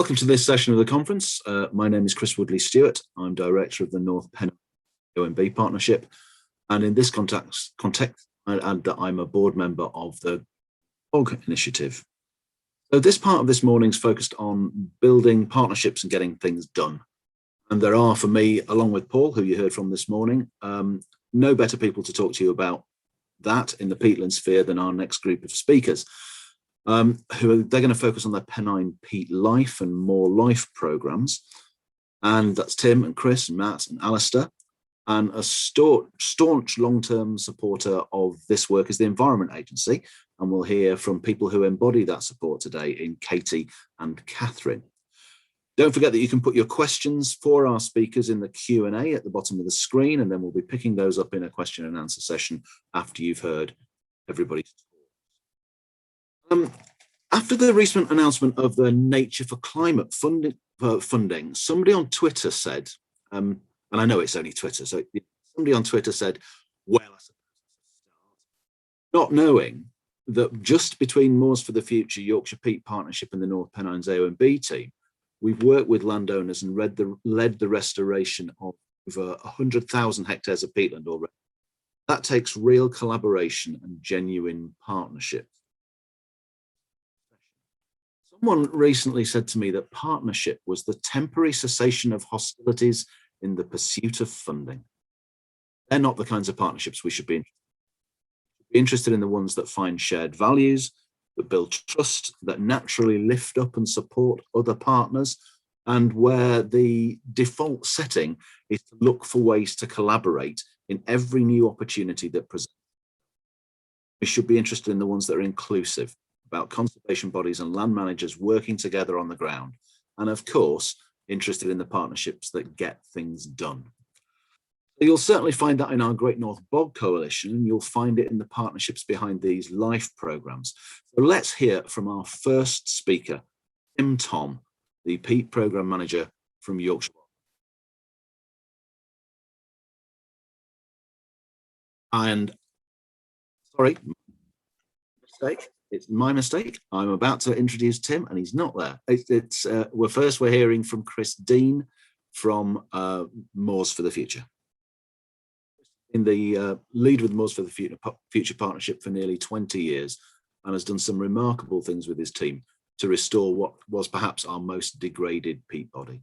Welcome to this session of the conference. My name is Chris Woodley-Stewart. I'm Director of the North Pennine AONB Partnership. And in this context, I'd add that I'm a board member of the Bog initiative. So this part of this morning's focused on building partnerships and getting things done. And there are, for me, along with Paul, who you heard from this morning, no better people to talk to you about that in the peatland sphere than our next group of speakers. They're going to focus on their Pennine PeatLIFE and MoorLIFE programs. And that's Tim and Chris and Matt and Alistair. And a staunch long-term supporter of this work is the Environment Agency. And we'll hear from people who embody that support today in Katie and Catherine. Don't forget that you can put your questions for our speakers in the Q&A at the bottom of the screen, and then we'll be picking those up in a question and answer session after you've heard everybody's talk. After the recent announcement of the Nature for Climate funding, somebody on Twitter said, and I know it's only Twitter, so somebody on Twitter said, well, I suppose not knowing that just between Moors for the Future, Yorkshire Peat Partnership and the North Pennines AONB team, we've worked with landowners and led the restoration of over 100,000 hectares of peatland already. That takes real collaboration and genuine partnership. Someone recently said to me that partnership was the temporary cessation of hostilities in the pursuit of funding. They're not the kinds of partnerships we should be interested in, the ones that find shared values, that build trust, that naturally lift up and support other partners, and where the default setting is to look for ways to collaborate in every new opportunity that presents. We should be interested in the ones that are inclusive, about conservation bodies and land managers working together on the ground, and of course, interested in the partnerships that get things done. You'll certainly find that in our Great North Bog coalition, and you'll find it in the partnerships behind these LIFE programs. So let's hear from our first speaker, Thom, the Peat program manager from Yorkshire. And sorry, mistake. It's my mistake. I'm about to introduce Tim, and he's not there. We're hearing from Chris Dean from Moors for the Future. In the lead with Moors for the Future Partnership for nearly 20 years, and has done some remarkable things with his team to restore what was perhaps our most degraded peat body.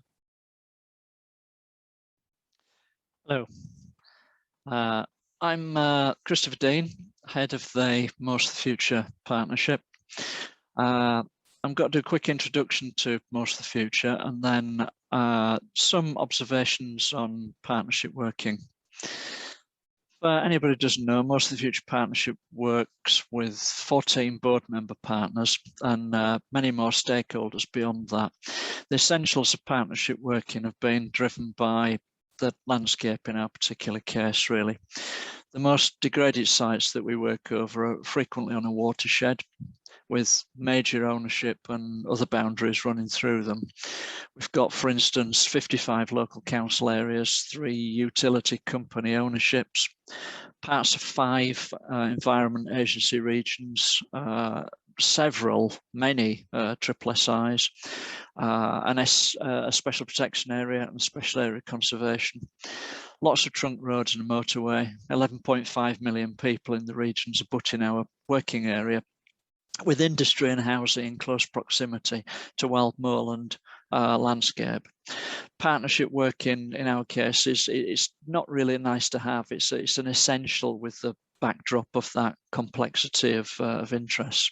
Hello. I'm Christopher Dean, head of the Moors for the Future Partnership. I'm going to do a quick introduction to Moors for the Future and then some observations on partnership working. For anybody who doesn't know, Moors for the Future Partnership works with 14 board member partners and many more stakeholders beyond that. The essentials of partnership working have been driven by the landscape in our particular case, really. The most degraded sites that we work over are frequently on a watershed with major ownership and other boundaries running through them. We've got, for instance, 55 local council areas, 3 utility company ownerships, parts of 5 environment agency regions, many triple SIs, a special protection area and special area conservation. Lots of trunk roads and a motorway, 11.5 million people in the regions abutting our working area, with industry and housing in close proximity to Wildmoorland landscape. Partnership working in our case is not really nice to have, it's an essential with the backdrop of that complexity of interests.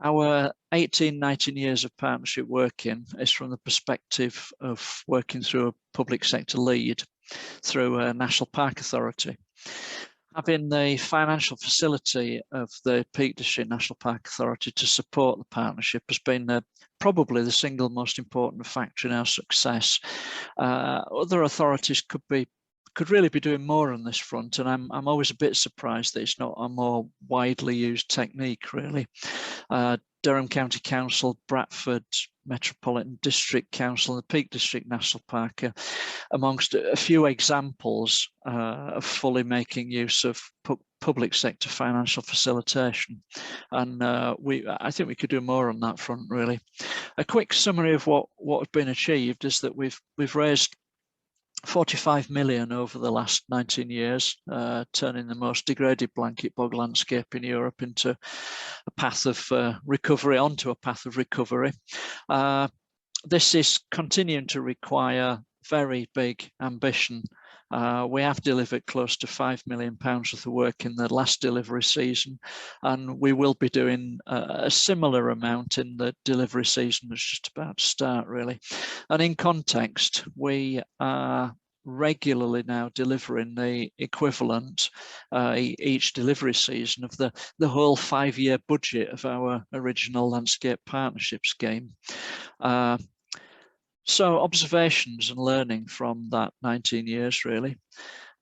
Our 18-19 years of partnership working is from the perspective of working through a public sector lead through a National Park Authority. Having the financial facility of the Peat District National Park Authority to support the partnership has been probably the single most important factor in our success. Other authorities could really be doing more on this front, and I'm always a bit surprised that it's not a more widely used technique, really. Durham County Council, Bradford, Metropolitan District Council and the Peak District National Park are amongst a few examples of fully making use of public sector financial facilitation. And I think we could do more on that front, really. A quick summary of what has been achieved is that we've raised 45 million over the last 19 years, turning the most degraded blanket bog landscape in Europe into a path of recovery, onto a path of recovery. This is continuing to require very big ambition. We have delivered close to £5 million worth of work in the last delivery season, and we will be doing a similar amount in the delivery season that's just about to start, really. And in context, we are regularly now delivering the equivalent each delivery season of the whole 5-year budget of our original landscape partnership scheme. So observations and learning from that 19 years, really.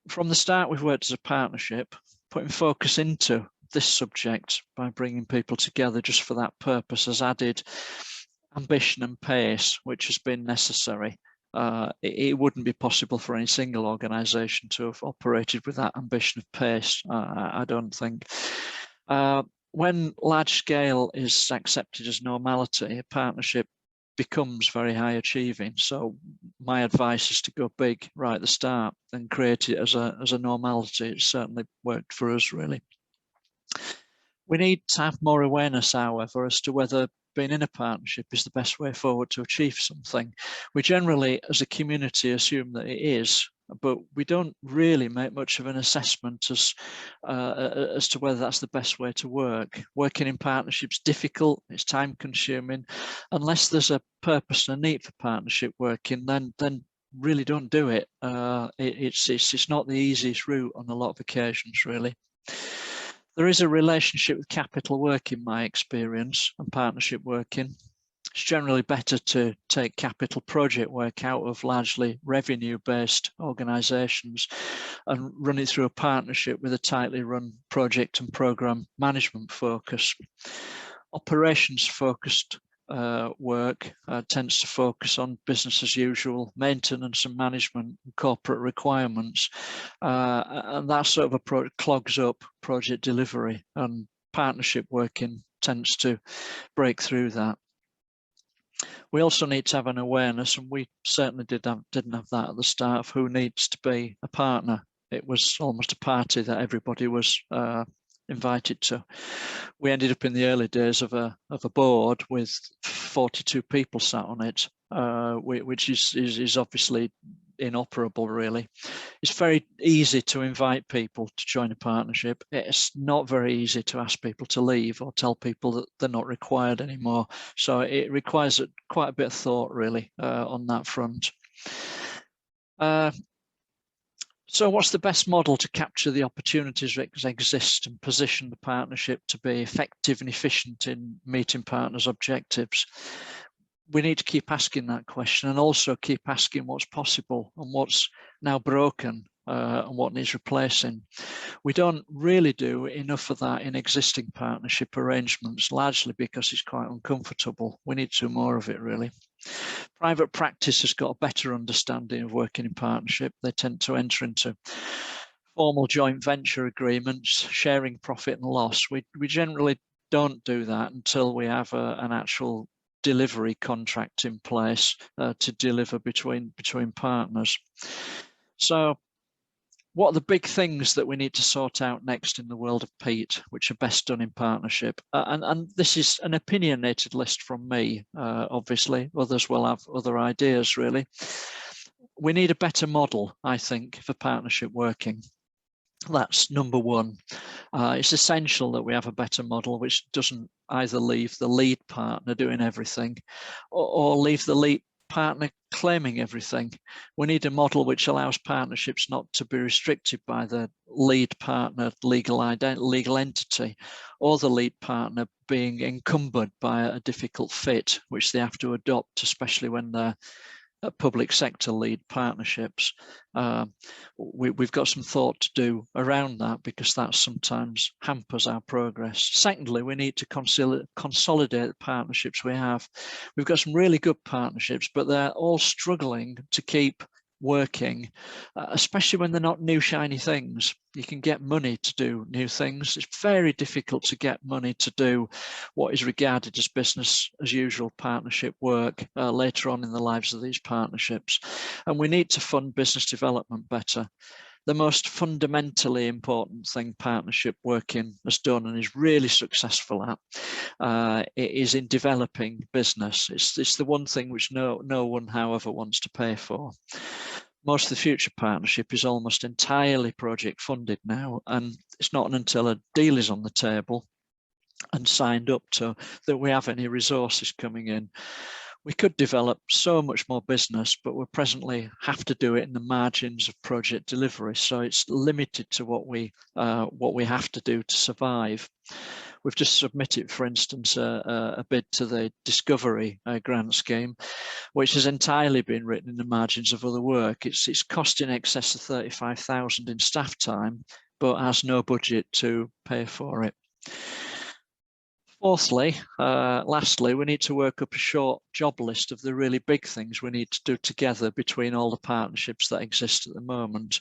From the start, we've worked as a partnership, putting focus into this subject by bringing people together just for that purpose has added ambition and pace, which has been necessary. It wouldn't be possible for any single organisation to have operated with that ambition of pace, I don't think. When large scale is accepted as normality, a partnership becomes very high achieving. So my advice is to go big right at the start and create it as a normality. It's certainly worked for us, really. We need to have more awareness, however, as to whether being in a partnership is the best way forward to achieve something. We generally, as a community, assume that it is, but we don't really make much of an assessment as to whether that's the best way to work. Working in partnerships is difficult, it's time consuming. Unless there's a purpose and a need for partnership working, then really don't do it. It's not the easiest route on a lot of occasions, really. There is a relationship with capital work in my experience and partnership working. It's generally better to take capital project work out of largely revenue-based organisations and run it through a partnership with a tightly run project and programme management focus. Operations-focused work tends to focus on business as usual, maintenance and management, and corporate requirements, and that sort of approach clogs up project delivery, and partnership working tends to break through that. We also need to have an awareness, and we certainly didn't have that at the start, of who needs to be a partner. It was almost a party that everybody was invited to. We ended up in the early days of a board with 42 people sat on it, which is obviously inoperable, really. It's very easy to invite people to join a partnership. It's not very easy to ask people to leave or tell people that they're not required anymore. So it requires quite a bit of thought, really, on that front. So what's the best model to capture the opportunities that exist and position the partnership to be effective and efficient in meeting partners' objectives? We need to keep asking that question, and also keep asking what's possible and what's now broken and what needs replacing. We don't really do enough of that in existing partnership arrangements, largely because it's quite uncomfortable. We need to do more of it, really. Private practice has got a better understanding of working in partnership. They tend to enter into formal joint venture agreements, sharing profit and loss. We generally don't do that until we have an actual delivery contract in place to deliver between partners. So what are the big things that we need to sort out next in the world of peat, which are best done in partnership? And this is an opinionated list from me, obviously. Others will have other ideas, really. We need a better model, I think, for partnership working. That's number one. It's essential that we have a better model which doesn't either leave the lead partner doing everything or leave the lead partner claiming everything. We need a model which allows partnerships not to be restricted by the lead partner legal entity, or the lead partner being encumbered by a difficult fit which they have to adopt, especially when they're public sector lead partnerships. We've got some thought to do around that, because that sometimes hampers our progress. Secondly, we need to consolidate the partnerships we have. We've got some really good partnerships, but they're all struggling to keep working, especially when they're not new shiny things. You can get money to do new things. It's very difficult to get money to do what is regarded as business as usual partnership work later on in the lives of these partnerships. And we need to fund business development better. The most fundamentally important thing partnership working has done and is really successful at is in developing business. It's the one thing which no one, however, wants to pay for. Most of the future partnership is almost entirely project funded now, and it's not until a deal is on the table and signed up to that we have any resources coming in. We could develop so much more business, but we presently have to do it in the margins of project delivery. So it's limited to what we have to do to survive. We've just submitted, for instance, a bid to the Discovery grant scheme, which has entirely been written in the margins of other work. It's cost in excess of 35,000 in staff time, but has no budget to pay for it. Fourthly, lastly, we need to work up a short job list of the really big things we need to do together between all the partnerships that exist at the moment.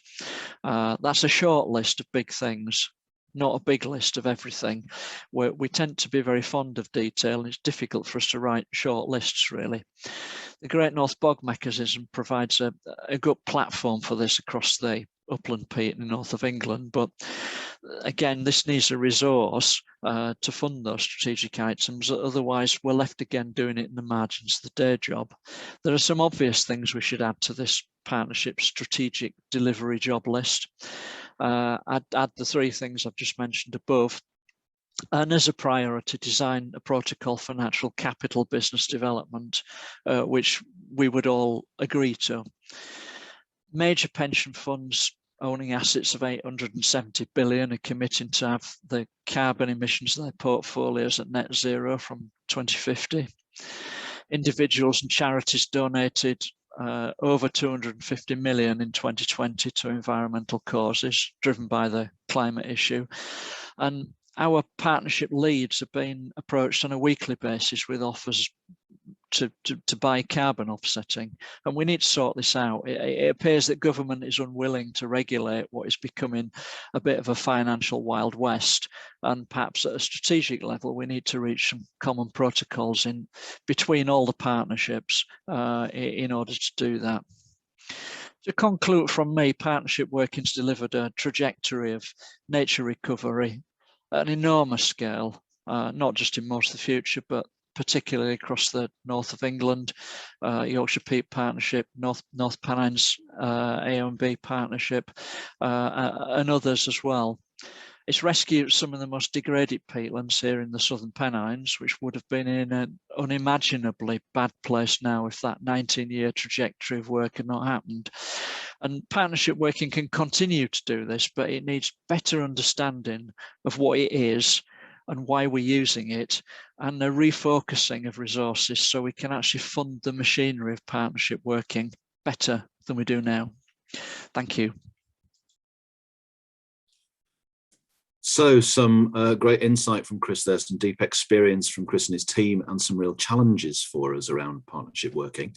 That's a short list of big things, not a big list of everything. We tend to be very fond of detail, and it's difficult for us to write short lists, really. The Great North Bog mechanism provides a good platform for this across the upland peat in the north of England, but again, this needs a resource to fund those strategic items. Otherwise, we're left again doing it in the margins of the day job. There are some obvious things we should add to this partnership strategic delivery job list. Add the three things I've just mentioned above. And as a priority, design a protocol for natural capital business development, which we would all agree to. Major pension funds owning assets of 870 billion are committing to have the carbon emissions of their portfolios at net zero from 2050. Individuals and charities donated over 250 million in 2020 to environmental causes driven by the climate issue. And our partnership leads are being approached on a weekly basis with offers to buy carbon offsetting, and we need to sort this out. It appears that government is unwilling to regulate what is becoming a bit of a financial Wild West, and perhaps at a strategic level we need to reach some common protocols in between all the partnerships in order to do that. To conclude from me, partnership working's delivered a trajectory of nature recovery at an enormous scale, not just in Most of the Future, but particularly across the north of England, Yorkshire Peat Partnership, North Pennines AONB Partnership, and others as well. It's rescued some of the most degraded peatlands here in the southern Pennines, which would have been in an unimaginably bad place now if that 19-year trajectory of work had not happened. And partnership working can continue to do this, but it needs better understanding of what it is and why we're using it, and a refocusing of resources so we can actually fund the machinery of partnership working better than we do now. Thank you. So some great insight from Chris there, some deep experience from Chris and his team, and some real challenges for us around partnership working.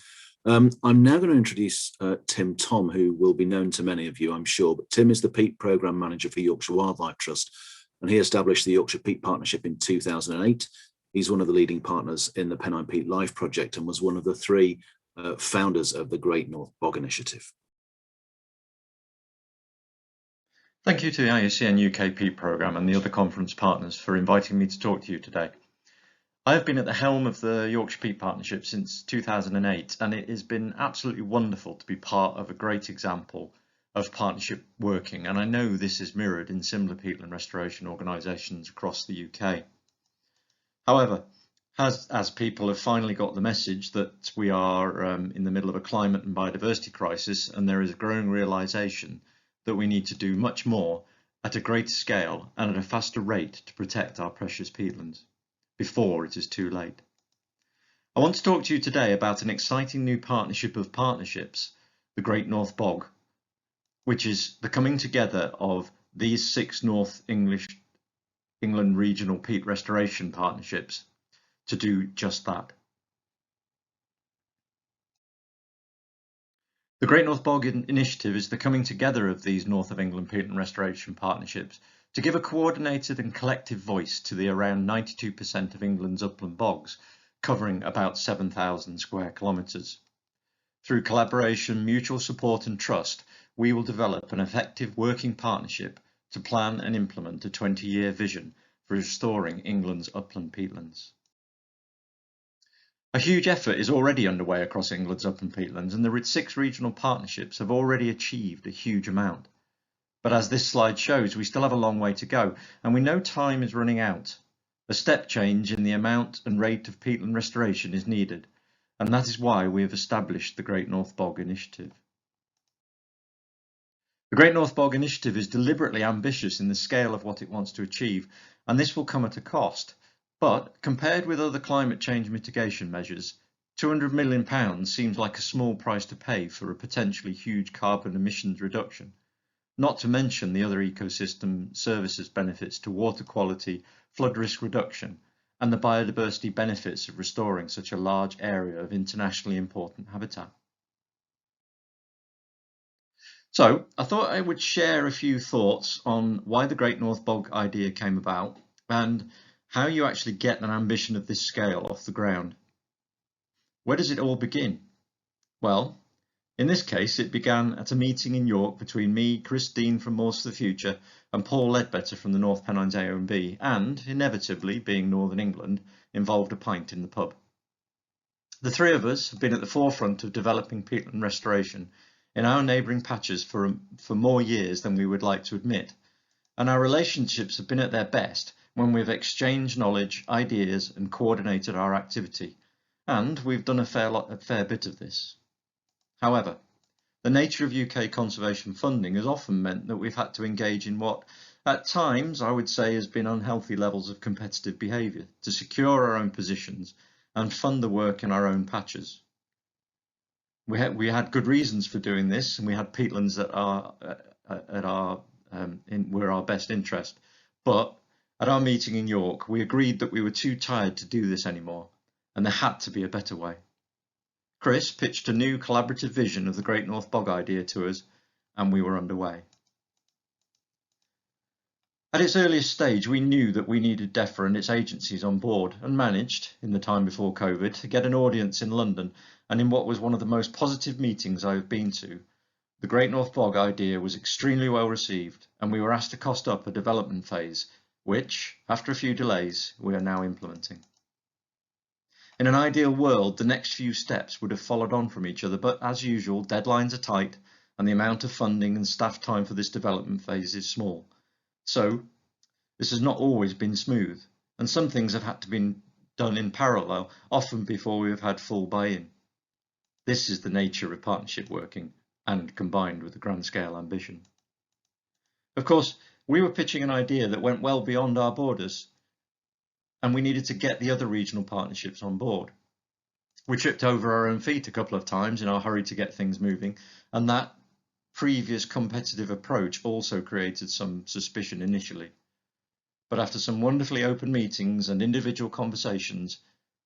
I'm now going to introduce Thom, who will be known to many of you, I'm sure, but Tim is the Peat Programme Manager for Yorkshire Wildlife Trust, and he established the Yorkshire Peat Partnership in 2008. He's one of the leading partners in the Pennine PeatLIFE project and was one of the three founders of the Great North Bog initiative. Thank you to the IUCN UK Peat Programme and the other conference partners for inviting me to talk to you today. I have been at the helm of the Yorkshire Peat Partnership since 2008, and it has been absolutely wonderful to be part of a great example of partnership working, and I know this is mirrored in similar peatland restoration organisations across the UK. However, as people have finally got the message that we are in the middle of a climate and biodiversity crisis, and there is a growing realisation that we need to do much more at a greater scale and at a faster rate to protect our precious peatlands before it is too late. I want to talk to you today about an exciting new partnership of partnerships, the Great North Bog, which is the coming together of these 6 North England regional peat restoration partnerships to do just that. The Great North Bog initiative is the coming together of these North of England peatland restoration partnerships to give a coordinated and collective voice to the around 92% of England's upland bogs, covering about 7,000 square kilometres. Through collaboration, mutual support and trust, we will develop an effective working partnership to plan and implement a 20-year vision for restoring England's upland peatlands. A huge effort is already underway across England's upland peatlands, and the 6 regional partnerships have already achieved a huge amount. But as this slide shows, we still have a long way to go, and we know time is running out. A step change in the amount and rate of peatland restoration is needed, and that is why we have established the Great North Bog Initiative. The Great North Bog Initiative is deliberately ambitious in the scale of what it wants to achieve, and this will come at a cost. But compared with other climate change mitigation measures, £200 million seems like a small price to pay for a potentially huge carbon emissions reduction, not to mention the other ecosystem services benefits to water quality, flood risk reduction, and the biodiversity benefits of restoring such a large area of internationally important habitat. So I thought I would share a few thoughts on why the Great North Bog idea came about and how you actually get an ambition of this scale off the ground. Where does it all begin? Well, in this case, it began at a meeting in York between me, Chris Dean from Moors for the Future, and Paul Ledbetter from the North Pennines AONB, and, inevitably, being Northern England, involved a pint in the pub. The 3 of us have been at the forefront of developing peatland restoration in our neighbouring patches for more years than we would like to admit, and our relationships have been at their best when we've exchanged knowledge, ideas, and coordinated our activity, and we've done a fair bit of this. However, the nature of UK conservation funding has often meant that we've had to engage in what, at times, I would say has been unhealthy levels of competitive behaviour to secure our own positions and fund the work in our own patches. We had good reasons for doing this, and we had peatlands that were our best interest. But at our meeting in York, we agreed that we were too tired to do this anymore, and there had to be a better way. Chris pitched a new collaborative vision of the Great North Bog idea to us, and we were underway. At its earliest stage, we knew that we needed DEFRA and its agencies on board, and managed, in the time before COVID, to get an audience in London, and in what was one of the most positive meetings I have been to. The Great North Bog idea was extremely well received, and we were asked to cost up a development phase, which, after a few delays, we are now implementing. In an ideal world, the next few steps would have followed on from each other, but as usual, deadlines are tight and the amount of funding and staff time for this development phase is small. So, this has not always been smooth, and some things have had to be done in parallel, often before we have had full buy-in. This is the nature of partnership working, and combined with a grand scale ambition. Of course, we were pitching an idea that went well beyond our borders, and we needed to get the other regional partnerships on board. We tripped over our own feet a couple of times in our hurry to get things moving, and that previous competitive approach also created some suspicion initially. But after some wonderfully open meetings and individual conversations,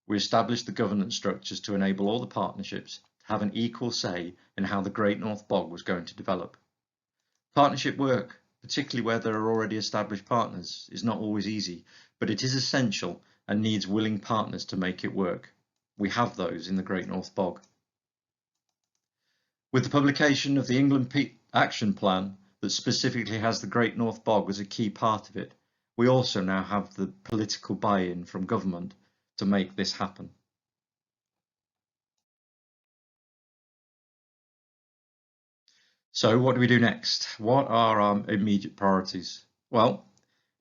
we established the governance structures to enable all the partnerships to have an equal say in how the Great North Bog was going to develop. Partnership work, particularly where there are already established partners, is not always easy, but it is essential and needs willing partners to make it work. We have those in the Great North Bog. With the publication of the England Peat Action Plan that specifically has the Great North Bog as a key part of it, we also now have the political buy-in from government to make this happen. So what do we do next? What are our immediate priorities? Well,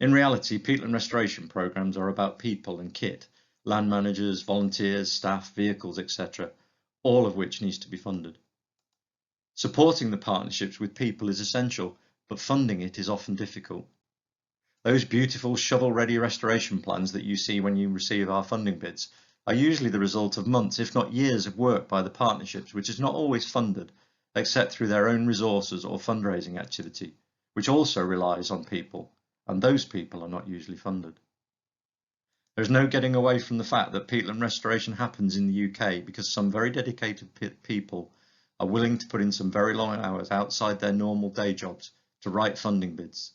in reality, peatland restoration programs are about people and kit, land managers, volunteers, staff, vehicles, etc., all of which needs to be funded. Supporting the partnerships with people is essential, but funding it is often difficult. Those beautiful shovel-ready restoration plans that you see when you receive our funding bids are usually the result of months, if not years, of work by the partnerships, which is not always funded, except through their own resources or fundraising activity, which also relies on people, and those people are not usually funded. There's no getting away from the fact that peatland restoration happens in the UK because some very dedicated people are willing to put in some very long hours outside their normal day jobs to write funding bids.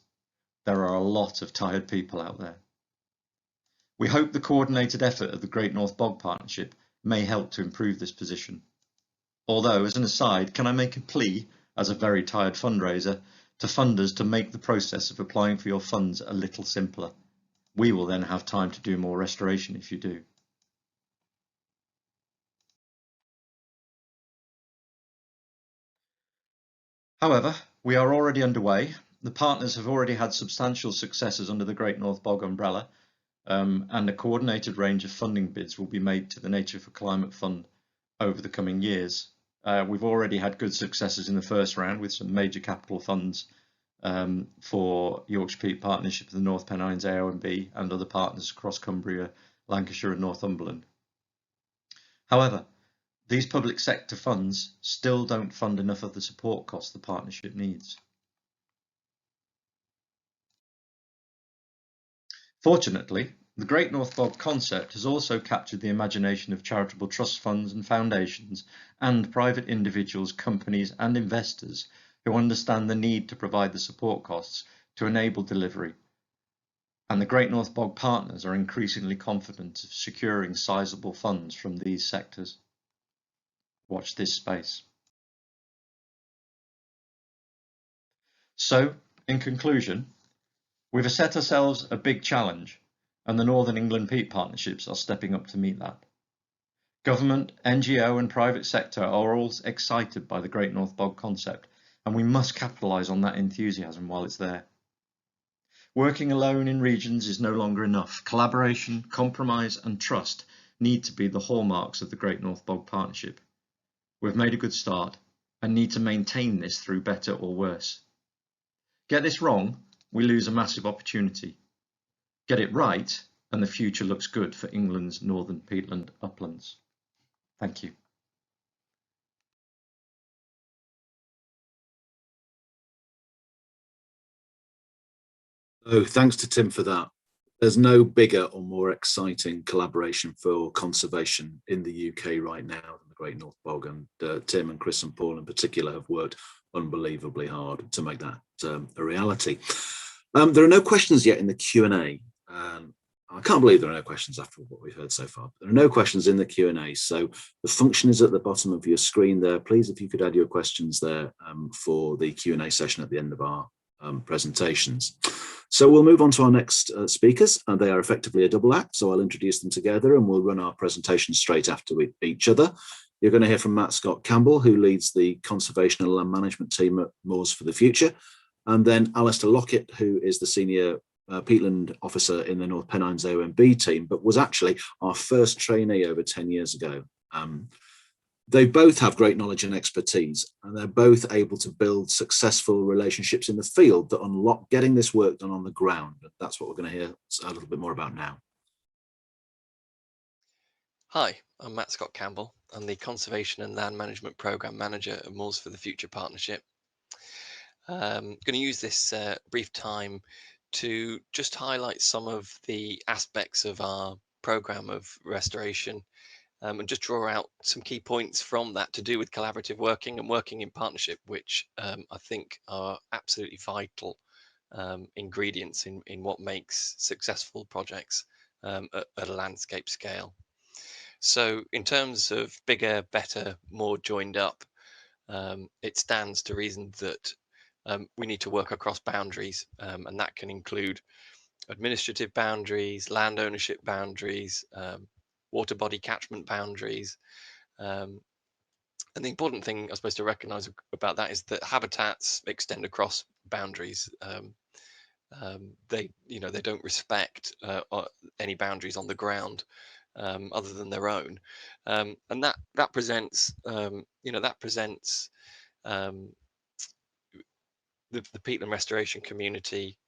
There are a lot of tired people out there. We hope the coordinated effort of the Great North Bog Partnership may help to improve this position. Although, as an aside, can I make a plea, as a very tired fundraiser, to funders to make the process of applying for your funds a little simpler. We will then have time to do more restoration if you do. However, we are already underway. The partners have already had substantial successes under the Great North Bog umbrella, and a coordinated range of funding bids will be made to the Nature for Climate Fund over the coming years. We've already had good successes in the first round with some major capital funds for Yorkshire Peat Partnership, the North Pennines AONB, and other partners across Cumbria, Lancashire and Northumberland. However, these public sector funds still don't fund enough of the support costs the partnership needs. Fortunately, the Great North Bog concept has also captured the imagination of charitable trust funds and foundations and private individuals, companies and investors who understand the need to provide the support costs to enable delivery. And the Great North Bog partners are increasingly confident of securing sizable funds from these sectors. Watch this space. So, in conclusion, we've set ourselves a big challenge, and the Northern England Peat Partnerships are stepping up to meet that. Government, NGO and private sector are all excited by the Great North Bog concept, and we must capitalise on that enthusiasm while it's there. Working alone in regions is no longer enough. Collaboration, compromise and trust need to be the hallmarks of the Great North Bog Partnership. We've made a good start and need to maintain this through better or worse. Get this wrong, we lose a massive opportunity. Get it right, and the future looks good for England's northern peatland uplands. Thank you. Oh, thanks to Tim for that. There's no bigger or more exciting collaboration for conservation in the UK right now than the Great North Bog, and Tim and Chris and Paul in particular have worked unbelievably hard to make that a reality. There are no questions yet in the Q&A. I can't believe there are no questions after what we've heard so far. There are no questions in the Q&A, so the function is at the bottom of your screen there. Please, if you could add your questions there for the Q&A session at the end of our presentations. So we'll move on to our next speakers, and they are effectively a double act, so I'll introduce them together and we'll run our presentation straight after each other. You're going to hear from Matt Scott-Campbell, who leads the Conservation and Land Management team at Moors for the Future, and then Alistair Lockett, who is the Senior Peatland Officer in the North Pennines AONB team, but was actually our first trainee over 10 years ago. They both have great knowledge and expertise, and they're both able to build successful relationships in the field that unlock getting this work done on the ground. That's what we're going to hear a little bit more about now. Hi, I'm Matt Scott-Campbell. I'm the Conservation and Land Management Programme Manager at Moors for the Future Partnership. I'm going to use this brief time to just highlight some of the aspects of our programme of restoration and just draw out some key points from that to do with collaborative working and working in partnership, which I think are absolutely vital ingredients in what makes successful projects at a landscape scale. So in terms of bigger, better, more joined up, it stands to reason that we need to work across boundaries, and that can include administrative boundaries, land ownership boundaries, water body catchment boundaries. And the important thing, I suppose, to recognise about that is that habitats extend across boundaries. They don't respect any boundaries on the ground other than their own, and that presents the peatland restoration community,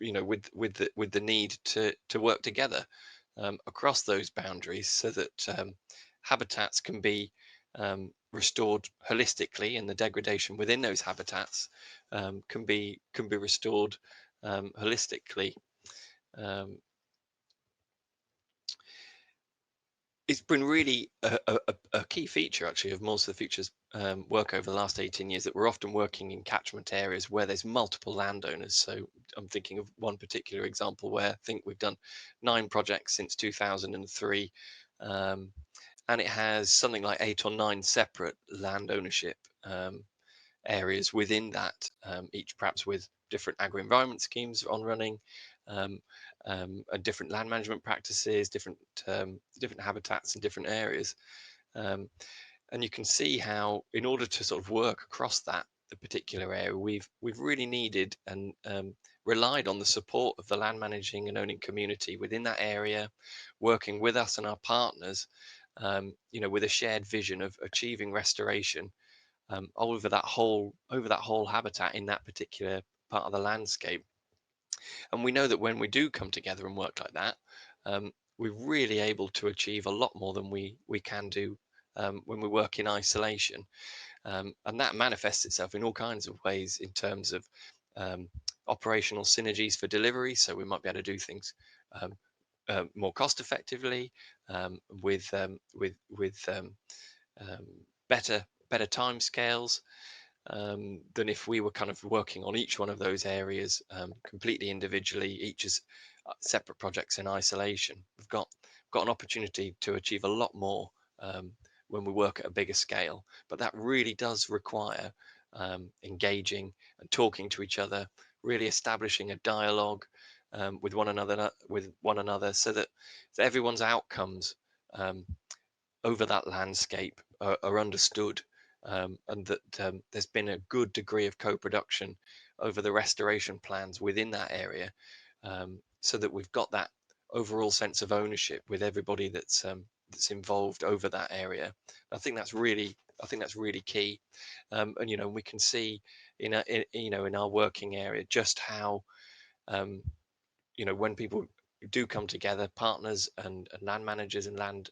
with the need to work together. across those boundaries, so that habitats can be restored holistically, and the degradation within those habitats can be restored holistically. It's been really a key feature, actually, of Moors for the Future's work over the last 18 years, that we're often working in catchment areas where there's multiple landowners. So I'm thinking of one particular example where I think we've done 9 projects since 2003, and it has something like 8 or 9 separate land ownership areas within that, each perhaps with different agro-environment schemes on running, and different land management practices, different habitats in different areas, and you can see how, in order to sort of work across the particular area, we've really needed and relied on the support of the land managing and owning community within that area, working with us and our partners, with a shared vision of achieving restoration over that whole habitat in that particular part of the landscape. And we know that when we do come together and work like that, we're really able to achieve a lot more than we can do when we work in isolation. And that manifests itself in all kinds of ways in terms of operational synergies for delivery. So we might be able to do things more cost effectively, with better timescales than if we were kind of working on each one of those areas completely individually, each as separate projects in isolation. We've got an opportunity to achieve a lot more when we work at a bigger scale, but that really does require engaging and talking to each other, really establishing a dialogue with one another, so that everyone's outcomes over that landscape are understood, and that there's been a good degree of co-production over the restoration plans within that area, so that we've got that overall sense of ownership with everybody that's involved over that area. I think that's really key, and we can see in our working area just how when people do come together, partners and land managers and land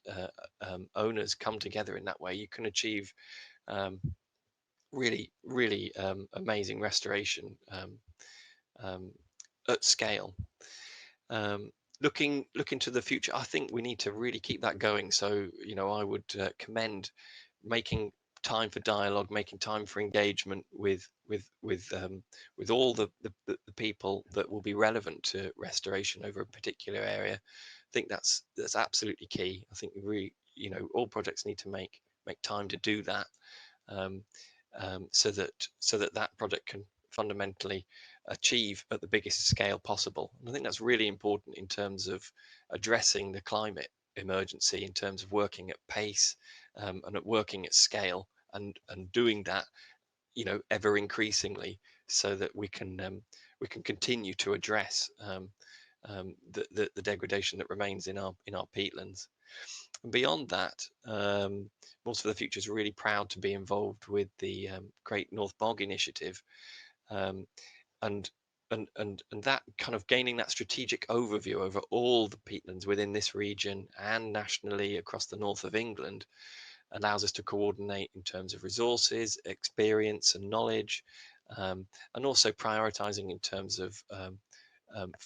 owners come together in that way, you can achieve really amazing restoration at scale. Looking to the future, I think we need to really keep that going. So I would commend making time for dialogue, making time for engagement with all the people that will be relevant to restoration over a particular area. I think that's absolutely key. I think we all projects need to make time to do that, so that project can fundamentally achieve at the biggest scale possible. And I think that's really important in terms of addressing the climate emergency, in terms of working at pace and at working at scale, and doing that ever increasingly, so that we can continue to address the degradation that remains in our peatlands. And beyond that, Moors for the Future is really proud to be involved with the Great North Bog initiative, and that kind of gaining that strategic overview over all the peatlands within this region and nationally across the north of England allows us to coordinate in terms of resources, experience and knowledge, and also prioritizing in terms of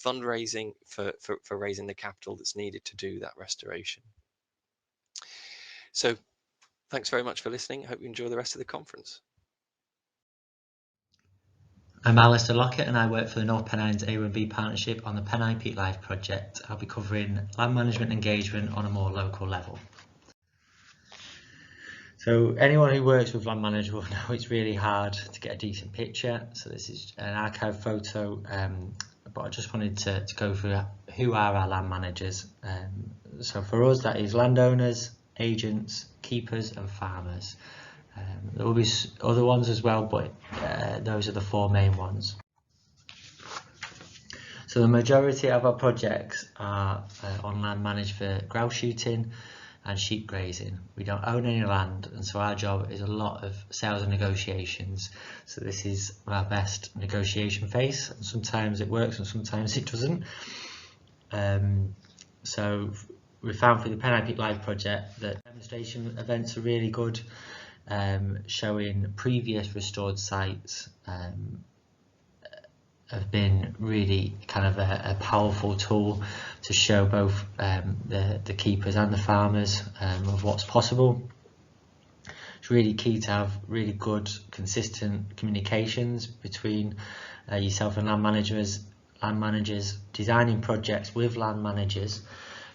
fundraising for raising the capital that's needed to do that restoration. So thanks very much for listening. I hope you enjoy the rest of the conference. I'm Alistair Lockett, and I work for the North Pennines AONB partnership on the Pennine PeatLIFE project. I'll be covering land management engagement on a more local level. So anyone who works with land management will know it's really hard to get a decent picture. So this is an archive photo, but I just wanted to go through who are our land managers. So for us, that is landowners, agents, keepers and farmers. There will be other ones as well, but those are the 4 main ones. So the majority of our projects are on land managed for grouse shooting and sheep grazing. We don't own any land, and so our job is a lot of sales and negotiations. So this is our best negotiation phase, and sometimes it works and sometimes it doesn't. So we found through the Pennine PeatLIFE project that demonstration events are really good, showing previous restored sites have been really kind of a powerful tool to show both the keepers and the farmers of what's possible. It's really key to have really good, consistent communications between yourself and land managers, designing projects with land managers,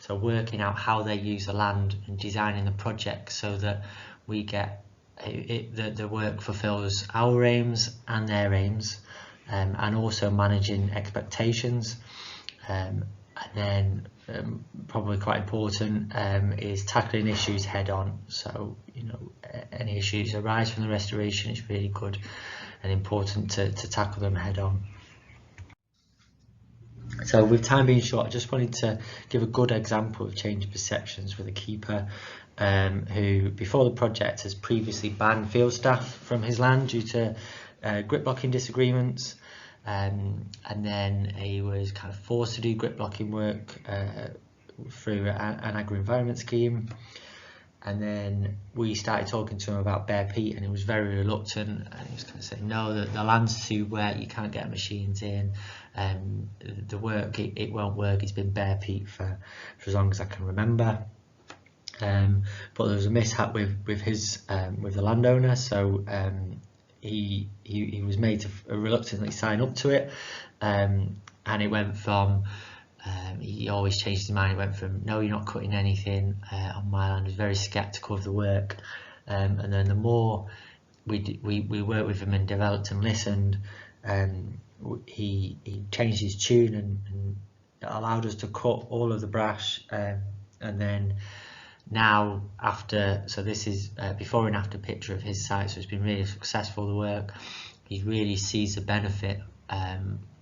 so working out how they use the land and designing the project so that we get the work fulfills our aims and their aims, and also managing expectations. And then probably quite important is tackling issues head on. So, you know, any issues arise from the restoration, it's really good and important to tackle them head on. So with time being short, I just wanted to give a good example of change perceptions with a keeper who, before the project, has previously banned field staff from his land due to grip blocking disagreements. And then he was kind of forced to do grip blocking work through an agro-environment scheme. And then we started talking to him about bare peat, and he was very reluctant, and he was kind of saying, no, the land's too wet, you can't get machines in, the work, it won't work. It's been bare peat for as long as I can remember. But there was a mishap with his with the landowner, so he was made to reluctantly sign up to it, and it went from he always changed his mind. It went from, no, you're not cutting anything on my land. He was very sceptical of the work, and then the more we worked with him and developed and listened, he changed his tune and allowed us to cut all of the brash, and then now after, so this is before and after picture of his site, so it's been really successful, the work. He really sees the benefit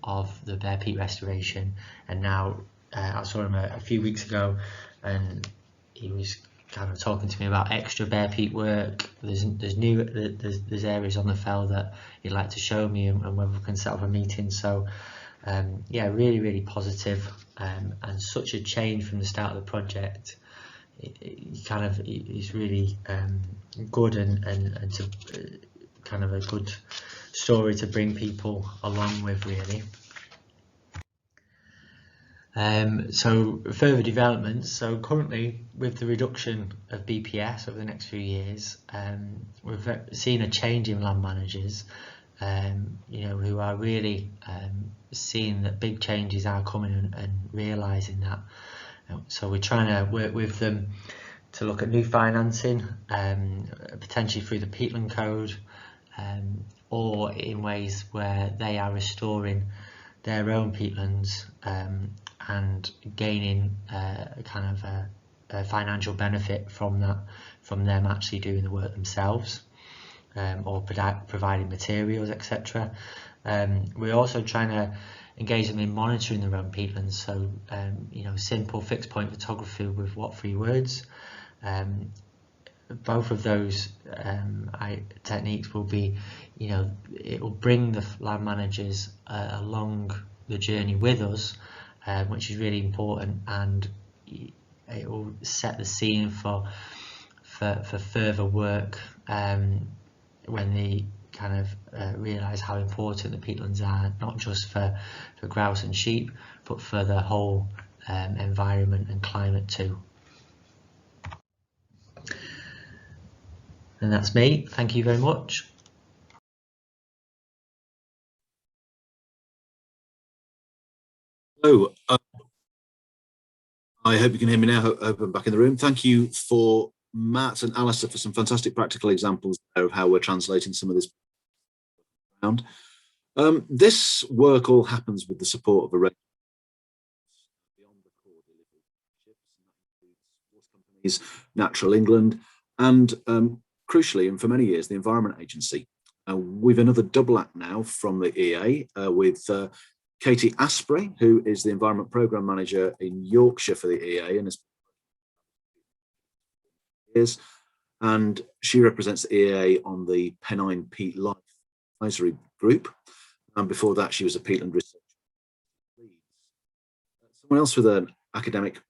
of the bare peat restoration, and now I saw him a few weeks ago, and he was kind of talking to me about extra bare peat work. There's areas on the fell that he'd like to show me, and whether we can set up a meeting. So yeah, really positive, and such a change from the start of the project. It's really good and to kind of a good story to bring people along with, really. So further developments. So currently, with the reduction of BPS over the next few years, we've seen a change in land managers, you know, who are really seeing that big changes are coming and realising that. So we're trying to work with them to look at new financing, potentially through the Peatland Code, or in ways where they are restoring their own peatlands and gaining kind of a financial benefit from that, from them actually doing the work themselves, or providing materials, etc. We're also trying to engage them in monitoring their own peatlands, so you know, simple fixed point photography with what 3 words. Both of those techniques will be, you know, it will bring the land managers along the journey with us, which is really important, and it will set the scene for further work when they kind of realise how important the peatlands are, not just for grouse and sheep, but for the whole environment and climate too. And that's me. Thank you very much. Hello. I hope you can hear me now. I hope I'm back in the room. Thank you for Matt and Alistair for some fantastic practical examples there of how we're translating some of this around. This work all happens with the support of a range beyond the core delivery partnerships, companies, Natural England, and crucially, and for many years, the Environment Agency. We've another double act now from the EA with Katie Asprey, who is the Environment Programme Manager in Yorkshire for the EA and and she represents the EA on the Pennine PeatLIFE Advisory Group. And before that, she was a Peatland researcher. Someone else with an academic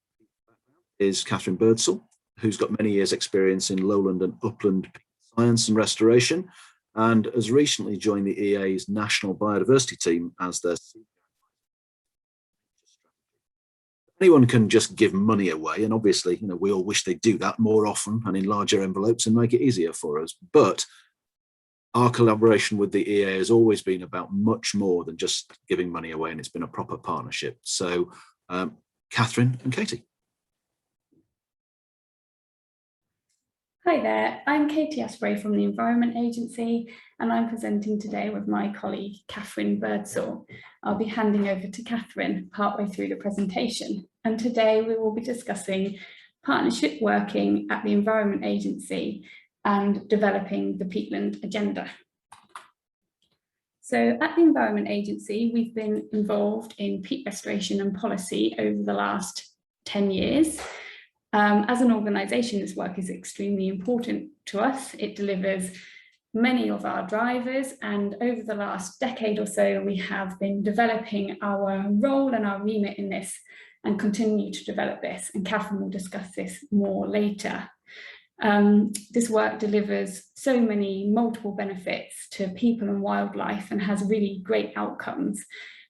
is Catherine Birdsall, who's got many years' experience in lowland and upland science and restoration, and has recently joined the EA's National Biodiversity Team as their senior. Anyone can just give money away, and obviously, we all wish they'd do that more often and in larger envelopes and make it easier for us. But our collaboration with the EA has always been about much more than just giving money away, and it's been a proper partnership. So, Catherine and Katie. Hi there, I'm Katie Asprey from the Environment Agency, and I'm presenting today with my colleague Catherine Birdsall. I'll be handing over to Catherine partway through the presentation, and today we will be discussing partnership working at the Environment Agency and developing the Peatland agenda. So at the Environment Agency, we've been involved in peat restoration and policy over the last 10 years. As an organisation, this work is extremely important to us. It delivers many of our drivers, and over the last decade or so, we have been developing our role and our remit in this and continue to develop this, and Catherine will discuss this more later. This work delivers so many multiple benefits to people and wildlife and has really great outcomes,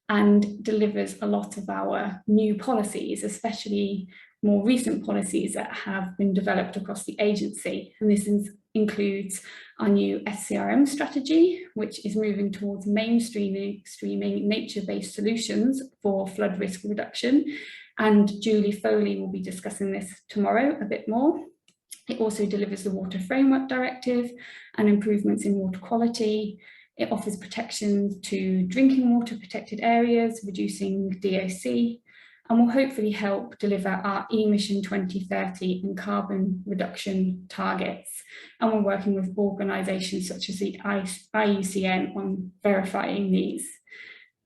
and delivers a lot of our new policies, especially more recent policies that have been developed across the agency. And this includes our new SCRM strategy, which is moving towards mainstreaming nature-based solutions for flood risk reduction. And Julie Foley will be discussing this tomorrow a bit more. It also delivers the Water Framework Directive and improvements in water quality. It offers protection to drinking water protected areas, reducing DOC, and will hopefully help deliver our emission 2030 and carbon reduction targets. And we're working with organisations such as the IUCN on verifying these.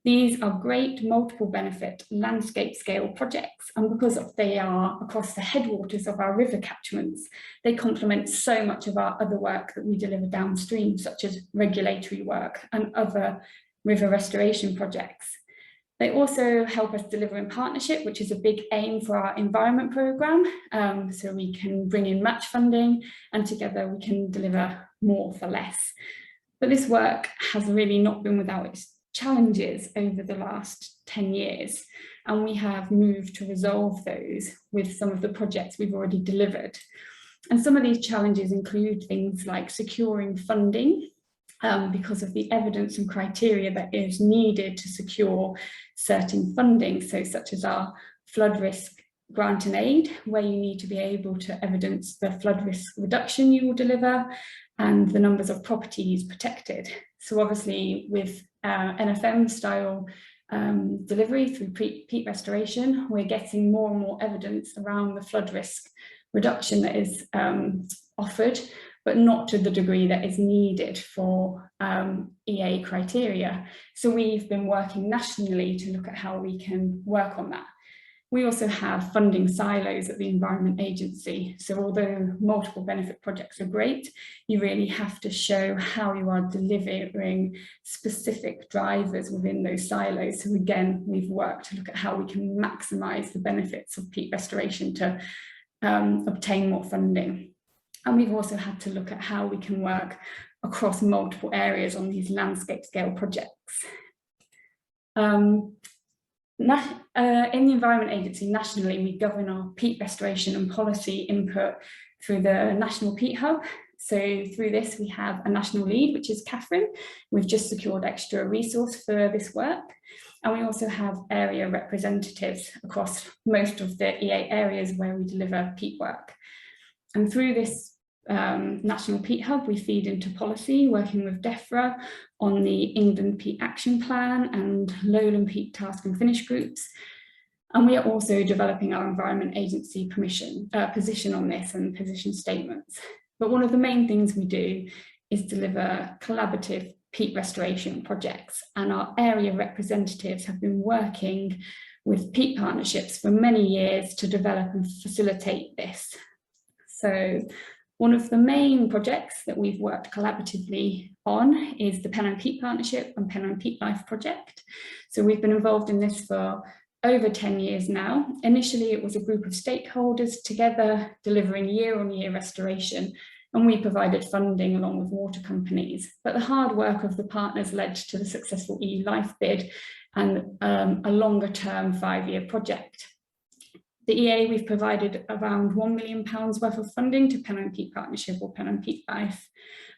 These are great multiple benefit landscape scale projects, and because they are across the headwaters of our river catchments, they complement so much of our other work that we deliver downstream, such as regulatory work and other river restoration projects. They also help us deliver in partnership, which is a big aim for our environment programme, so we can bring in match funding and together we can deliver more for less. But this work has really not been without its challenges over the last 10 years, and we have moved to resolve those with some of the projects we've already delivered. And some of these challenges include things like securing funding, because of the evidence and criteria that is needed to secure certain funding, so such as our flood risk grant and aid, where you need to be able to evidence the flood risk reduction you will deliver and the numbers of properties protected. So obviously with NFM style delivery through peat restoration, we're getting more and more evidence around the flood risk reduction that is offered, but not to the degree that is needed for EA criteria. So we've been working nationally to look at how we can work on that. We also have funding silos at the Environment Agency. So although multiple benefit projects are great, you really have to show how you are delivering specific drivers within those silos. So again, we've worked to look at how we can maximise the benefits of peat restoration to obtain more funding. And we've also had to look at how we can work across multiple areas on these landscape scale projects. In the Environment Agency nationally, we govern our peat restoration and policy input through the National Peat Hub. So through this, we have a national lead, which is Catherine. We've just secured extra resource for this work. And we also have area representatives across most of the EA areas where we deliver peat work. And through this National Peat Hub, we feed into policy, working with DEFRA on the England Peat Action Plan and Lowland Peat Task and Finish groups. And we are also developing our Environment Agency position on this and position statements. But one of the main things we do is deliver collaborative peat restoration projects, and our area representatives have been working with peat partnerships for many years to develop and facilitate this. So one of the main projects that we've worked collaboratively on is the Pennine Peat Partnership and Pennine PeatLIFE project. So we've been involved in this for over 10 years now. Initially, it was a group of stakeholders together delivering year-on-year restoration, and we provided funding along with water companies. But the hard work of the partners led to the successful EU Life bid and a longer-term 5-year project. The EA, we've provided around £1 million worth of funding to Pennine Peat Partnership or Pennine PeatLIFE,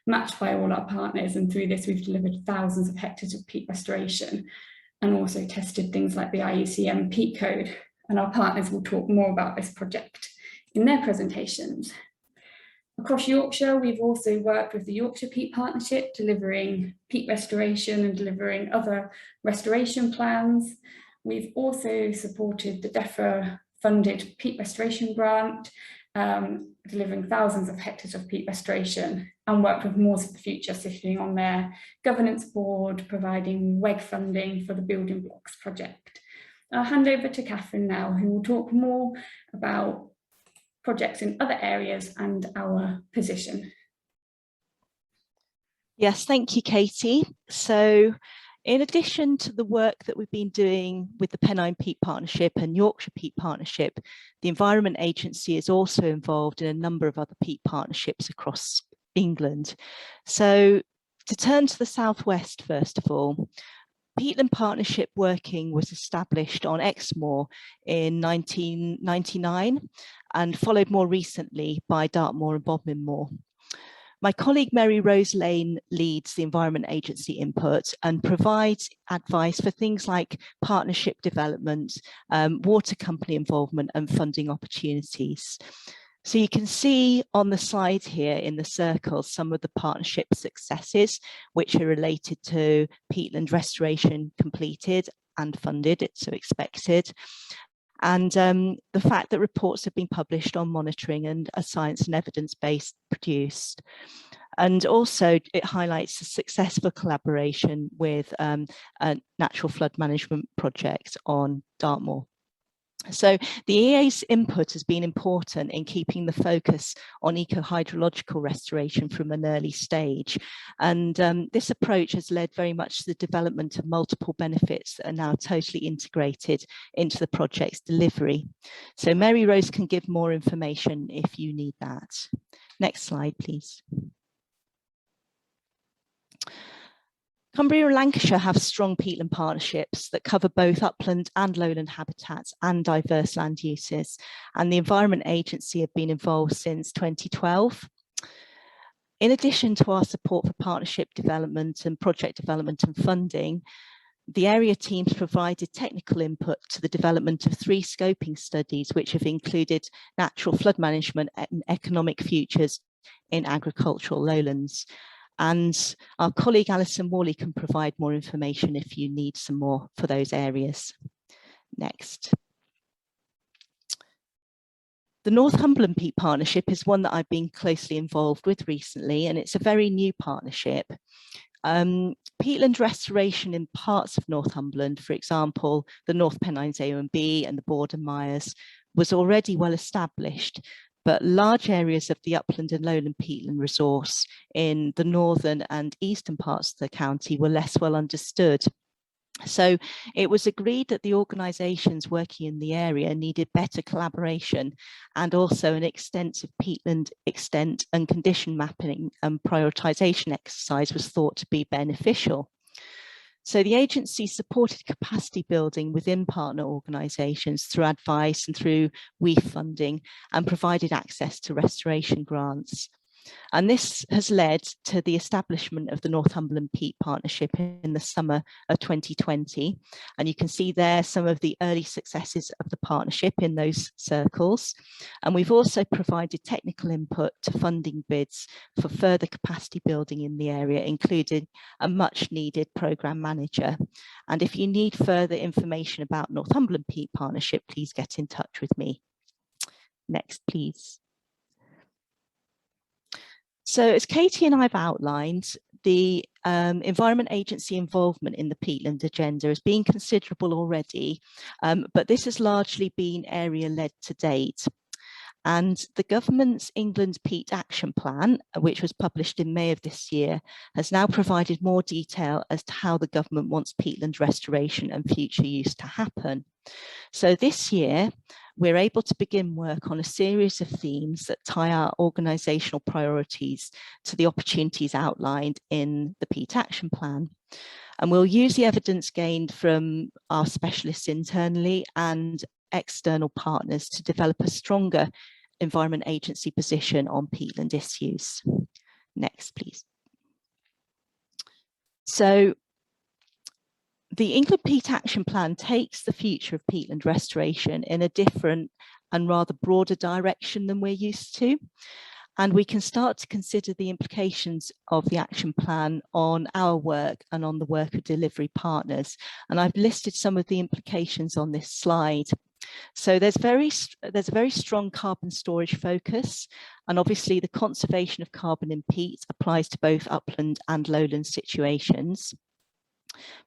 matched by all our partners, and through this we've delivered thousands of hectares of peat restoration and also tested things like the IUCN peat code, and our partners will talk more about this project in their presentations. Across Yorkshire, we've also worked with the Yorkshire Peat Partnership, delivering peat restoration and delivering other restoration plans. We've also supported the DEFRA funded peat restoration grant, delivering thousands of hectares of peat restoration, and worked with Moors for the Future, sitting on their governance board, providing WEG funding for the Building Blocks project. I'll hand over to Catherine now, who will talk more about projects in other areas and our position. Yes, thank you, Katie. So in addition to the work that we've been doing with the Pennine Peat Partnership and Yorkshire Peat Partnership, the Environment Agency is also involved in a number of other peat partnerships across England. So to turn to the southwest, first of all, Peatland Partnership Working was established on Exmoor in 1999 and followed more recently by Dartmoor and Bodmin Moor. My colleague Mary Rose Lane leads the Environment Agency input and provides advice for things like partnership development, water company involvement and funding opportunities. So you can see on the slide here in the circles some of the partnership successes which are related to peatland restoration completed and funded, it's so expected. And the fact that reports have been published on monitoring and a science and evidence base produced. And also it highlights the successful collaboration with a natural flood management project on Dartmoor. So the EA's input has been important in keeping the focus on eco-hydrological restoration from an early stage. And this approach has led very much to the development of multiple benefits that are now totally integrated into the project's delivery. So Mary Rose can give more information if you need that. Next slide, please. Cumbria and Lancashire have strong peatland partnerships that cover both upland and lowland habitats and diverse land uses, and the Environment Agency have been involved since 2012. In addition to our support for partnership development and project development and funding, the area teams provided technical input to the development of 3 scoping studies, which have included natural flood management and economic futures in agricultural lowlands. And our colleague Alison Morley can provide more information if you need some more for those areas. Next. The Northumberland Peat Partnership is one that I've been closely involved with recently, and it's a very new partnership. Peatland restoration in parts of Northumberland, for example, the North Pennines AONB and the Border Myres, was already well established, but large areas of the upland and lowland peatland resource in the northern and eastern parts of the county were less well understood. So it was agreed that the organisations working in the area needed better collaboration, and also an extensive peatland extent and condition mapping and prioritisation exercise was thought to be beneficial. So the agency supported capacity building within partner organisations through advice and through WEEF funding, and provided access to restoration grants. And this has led to the establishment of the Northumberland Peat Partnership in the summer of 2020. And you can see there some of the early successes of the partnership in those circles. And we've also provided technical input to funding bids for further capacity building in the area, including a much needed programme manager. And if you need further information about Northumberland Peat Partnership, please get in touch with me. Next, please. So as Katie and I've outlined, the Environment Agency involvement in the peatland agenda has been considerable already, but this has largely been area-led to date. And the government's England Peat Action Plan, which was published in May of this year, has now provided more detail as to how the government wants peatland restoration and future use to happen. So this year, we're able to begin work on a series of themes that tie our organisational priorities to the opportunities outlined in the Peat Action Plan. And we'll use the evidence gained from our specialists internally and external partners to develop a stronger Environment Agency position on peatland issues. Next, please. So the England Peat Action Plan takes the future of peatland restoration in a different and rather broader direction than we're used to. And we can start to consider the implications of the action plan on our work and on the work of delivery partners. And I've listed some of the implications on this slide. So there's a very strong carbon storage focus, and obviously the conservation of carbon in peat applies to both upland and lowland situations.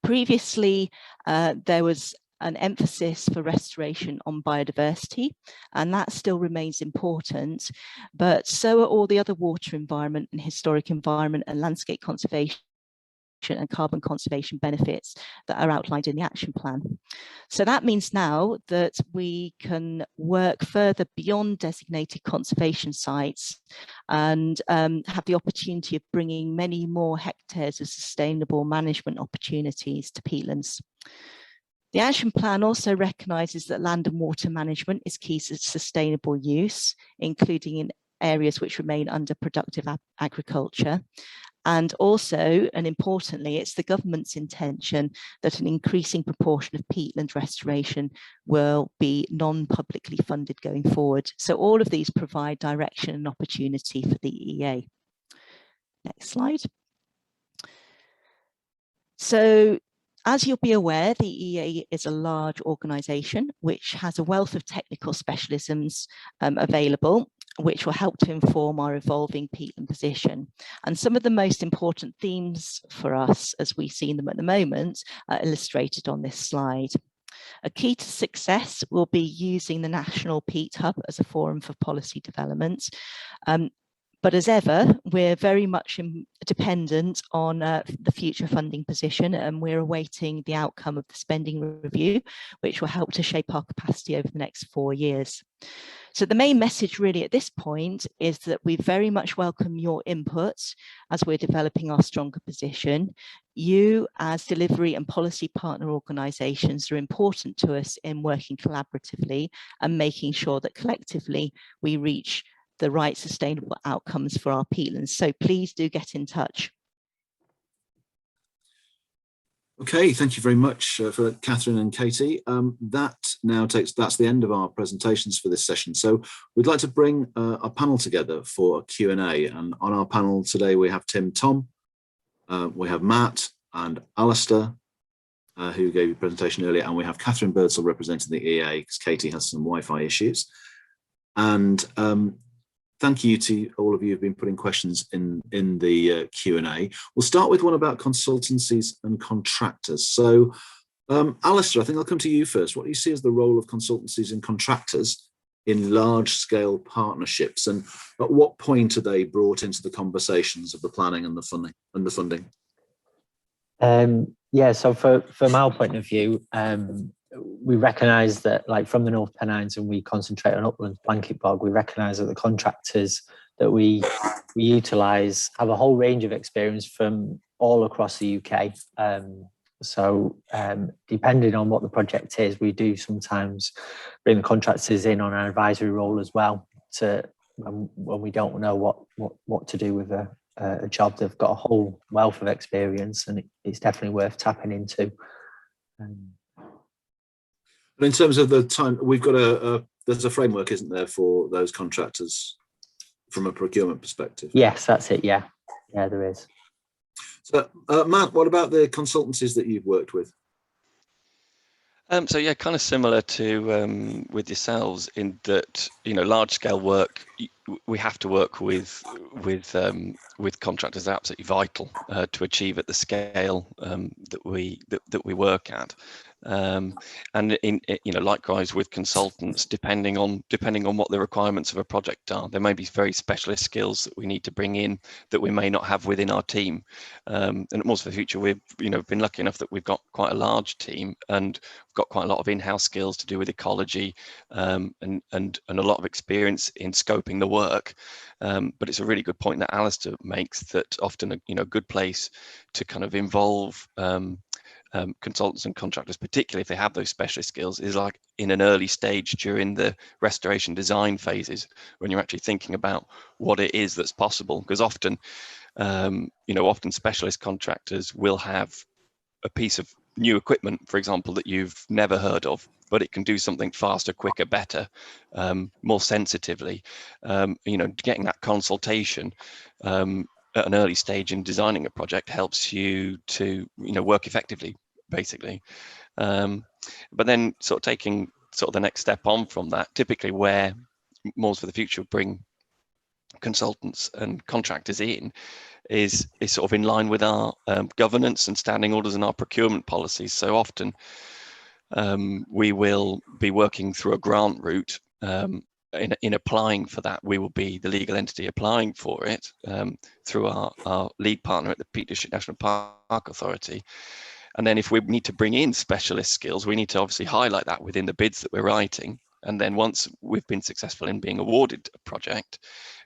Previously, there was an emphasis for restoration on biodiversity, and that still remains important, but so are all the other water environment and historic environment and landscape conservation and carbon conservation benefits that are outlined in the action plan. So that means now that we can work further beyond designated conservation sites and have the opportunity of bringing many more hectares of sustainable management opportunities to peatlands. The action plan also recognises that land and water management is key to sustainable use, including in areas which remain under productive agriculture. And also, and importantly, it's the government's intention that an increasing proportion of peatland restoration will be non-publicly funded going forward. So all of these provide direction and opportunity for the EEA. Next slide. So, as you'll be aware, the EEA is a large organisation which has a wealth of technical specialisms available, which will help to inform our evolving peatland position. And some of the most important themes for us, as we see them at the moment, are illustrated on this slide. A key to success will be using the National Peat Hub as a forum for policy development. But as ever, we're very much dependent on the future funding position, and we're awaiting the outcome of the spending review, which will help to shape our capacity over the next 4 years. So the main message really at this point is that we very much welcome your input as we're developing our stronger position. You as delivery and policy partner organisations are important to us in working collaboratively and making sure that collectively we reach the right sustainable outcomes for our peatlands. So please do get in touch. Okay, thank you very much for Catherine and Katie. That's the end of our presentations for this session. So we'd like to bring a panel together for a Q&A. And on our panel today, we have Thom, we have Matt and Alistair, who gave you a presentation earlier, and we have Catherine Birdsall representing the EA because Katie has some Wi-Fi issues. And thank you to all of you who've been putting questions in the Q&A. We'll start with one about consultancies and contractors. So, Alistair, I think I'll come to you first. What do you see as the role of consultancies and contractors in large-scale partnerships, and at what point are they brought into the conversations of the planning and the funding? Yeah, so from our point of view, we recognise that, like from the North Pennines, and we concentrate on upland blanket bog, we recognise that the contractors that we utilise have a whole range of experience from all across the UK. So depending on what the project is, we do sometimes bring the contractors in on our advisory role as well, to when we don't know what to do with a job. They've got a whole wealth of experience, and it's definitely worth tapping into. But in terms of the time, we've got there's a framework, isn't there, for those contractors from a procurement perspective? Yes, that's it. Yeah, there is. So, Matt, what about the consultancies that you've worked with? So yeah, kind of similar to with yourselves in that, large scale work we have to work with contractors. Are absolutely vital to achieve at the scale that we work at. And likewise with consultants, depending on what the requirements of a project are, there may be very specialist skills that we need to bring in that we may not have within our team. And at Moors for the Future, we've been lucky enough that we've got quite a large team, and we've got quite a lot of in-house skills to do with ecology, and a lot of experience in scoping the work. But it's a really good point that Alistair makes, that often a good place to kind of involve consultants and contractors, particularly if they have those specialist skills, is like in an early stage during the restoration design phases, when you're actually thinking about what it is that's possible. Because often, often specialist contractors will have a piece of new equipment, for example, that you've never heard of, but it can do something faster, quicker, better, more sensitively. Getting that consultation at an early stage in designing a project helps you to work effectively, basically. But then sort of taking the next step on from that, typically where Moors for the Future bring consultants and contractors in is sort of in line with our governance and standing orders and our procurement policies. So often we will be working through a grant route. In applying for that, we will be the legal entity applying for it through our lead partner at the Peat National Park Authority. And then if we need to bring in specialist skills, we need to obviously highlight that within the bids that we're writing. And then once we've been successful in being awarded a project,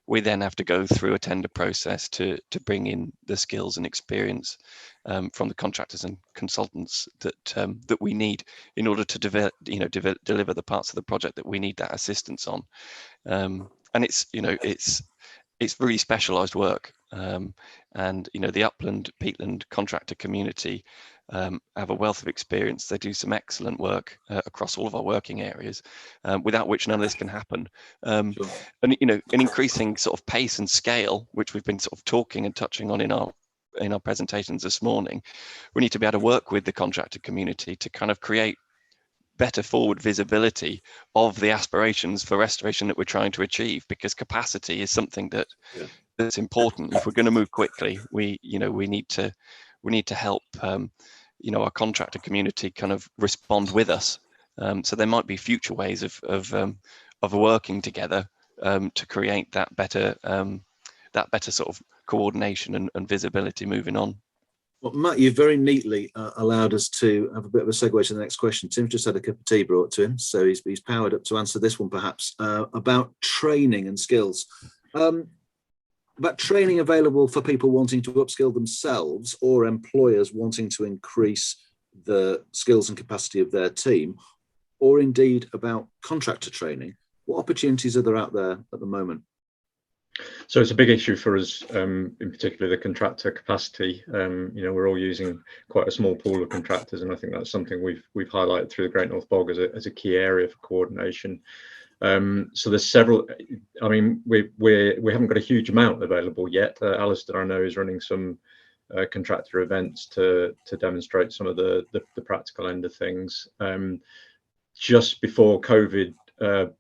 we then have to go through a tender process to bring in the skills and experience from the contractors and consultants that we need in order to deliver the parts of the project that we need that assistance on. And it's really specialised work. And the upland peatland contractor community have a wealth of experience. They do some excellent work across all of our working areas, without which none of this can happen. Sure. And an increasing sort of pace and scale, which we've been sort of talking and touching on in our presentations this morning, we need to be able to work with the contractor community to kind of create better forward visibility of the aspirations for restoration that we're trying to achieve, because capacity is something that's important. If we're going to move quickly, we need to help our contractor community kind of respond with us. So there might be future ways of working together to create that better sort of coordination and visibility moving on. Well, Matt, you very neatly allowed us to have a bit of a segue to the next question. Tim's just had a cup of tea brought to him, so he's powered up to answer this one, perhaps, about training and skills. About training available for people wanting to upskill themselves, or employers wanting to increase the skills and capacity of their team, or indeed about contractor training. What opportunities are there out there at the moment? So it's a big issue for us, in particular the contractor capacity. We're all using quite a small pool of contractors, and I think that's something we've highlighted through the Great North Bog as a key area for coordination. So there's several. I mean, we haven't got a huge amount available yet. Alistair, I know, is running some contractor events to demonstrate some of the practical end of things. Just before COVID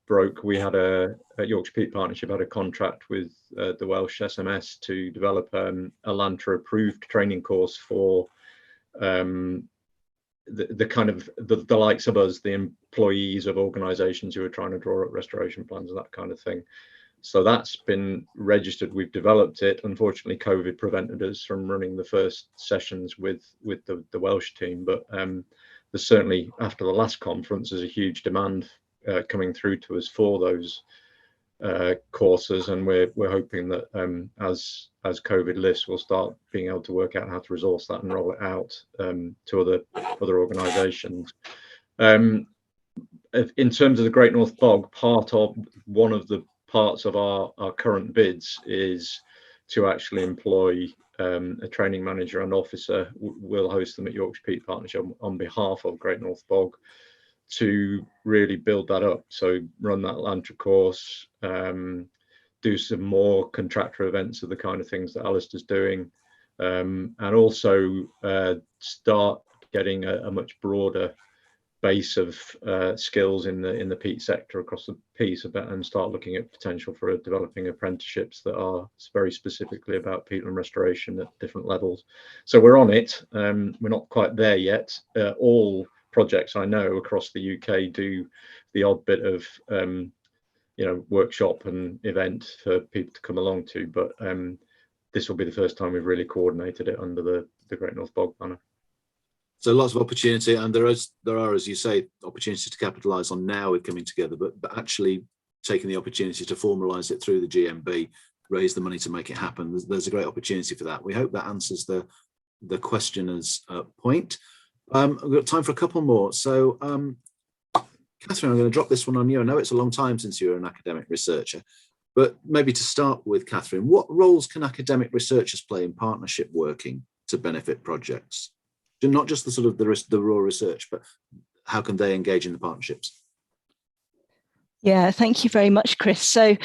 broke, we had a Yorkshire Peat Partnership had a contract with the Welsh SMS to develop a LANTRA approved training course for the kind of the likes of us, the employees of organisations who are trying to draw up restoration plans and that kind of thing. So that's been registered. We've developed it. Unfortunately, COVID prevented us from running the first sessions with the Welsh team, but there's certainly, after the last conference, there's a huge demand coming through to us for those courses, and we're hoping that as COVID lifts, we'll start being able to work out how to resource that and roll it out to other organisations. In terms of the Great North Bog, one of the parts of our current bids is to actually employ a training manager and officer. We'll host them at Yorkshire Peat Partnership on behalf of Great North Bog to really build that up. So run that LANTRA course, do some more contractor events of the kind of things that Alistair's doing, and also start getting a much broader base of skills in the peat sector across the piece and start looking at potential for developing apprenticeships that are very specifically about peatland restoration at different levels. So we're on it. We're not quite there yet. All projects I know across the UK do the odd bit of workshop and event for people to come along to, but this will be the first time we've really coordinated it under the Great North Bog banner. So lots of opportunity, and there are, as you say, opportunities to capitalise on now with coming together, but actually taking the opportunity to formalise it through the GMB, raise the money to make it happen. There's a great opportunity for that. We hope that answers the questioner's point. We've got time for a couple more. So, Catherine, I'm going to drop this one on you. I know it's a long time since you were an academic researcher, but maybe to start with, Catherine, what roles can academic researchers play in partnership working to benefit projects? Not just the sort of the raw research, but how can they engage in the partnerships? Yeah, thank you very much, Chris. So